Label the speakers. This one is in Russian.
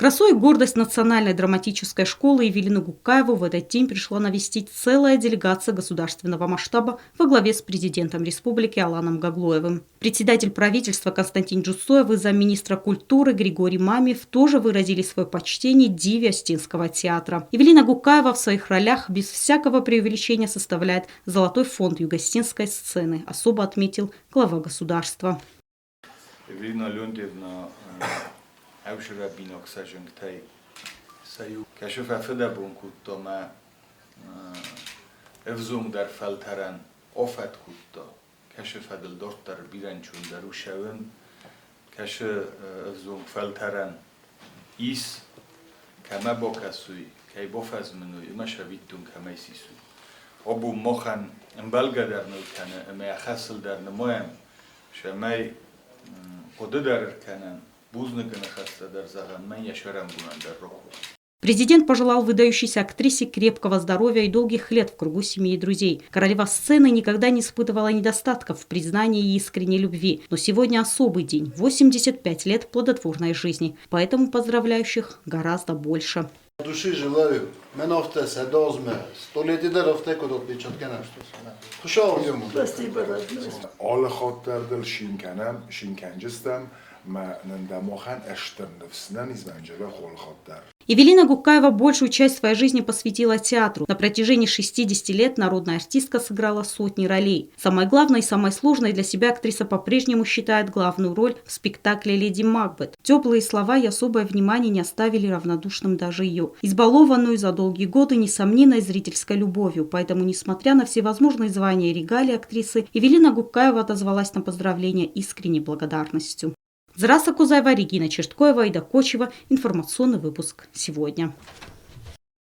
Speaker 1: Красу и гордость Национальной драматической школы Эвелину Гуккаеву в этот день пришла навестить целая делегация государственного масштаба во главе с президентом республики Аланом Гаглоевым. Председатель правительства Константин Джусоев и замминистра культуры Григорий Мамиев тоже выразили свое почтение диве Остинского театра. Эвелина Гуккаева в своих ролях без всякого преувеличения составляет золотой фонд юго-остинской сцены, особо отметил глава государства.
Speaker 2: Эвелина Леонтьевна Evşirabinok sajunktay sayu keşfe fedabun kutta ma evzum dar faltaran ofat kutta keşfe del dortar biranchun darushawen keşfe evzum faltaran is kama bokasui kay bofazmenu imashavitun kamaisisu obu mohan embalgadar nukana ema khasl dar nemoyam shamay qodadar kanan.
Speaker 1: Президент пожелал выдающейся актрисе крепкого здоровья и долгих лет в кругу семьи и друзей. Королева сцены никогда не испытывала недостатков в признании и искренней любви. Но сегодня особый день – 85 лет плодотворной жизни. Поэтому поздравляющих гораздо больше.
Speaker 3: Души желаю.
Speaker 1: Эвелина Гуккаева большую часть своей жизни посвятила театру. На протяжении 60 лет народная артистка сыграла сотни ролей. Самой главной и самой сложной для себя актриса по-прежнему считает главную роль в спектакле «Леди Макбет». Теплые слова и особое внимание не оставили равнодушным даже ее, избалованную за долгие годы несомненной зрительской любовью. Поэтому, несмотря на всевозможные звания и регалии актрисы, Эвелина Гуккаева отозвалась на поздравления искренней благодарностью. Зараса Кузаева, Регина Черткоева, Ида Кочева. Информационный выпуск сегодня.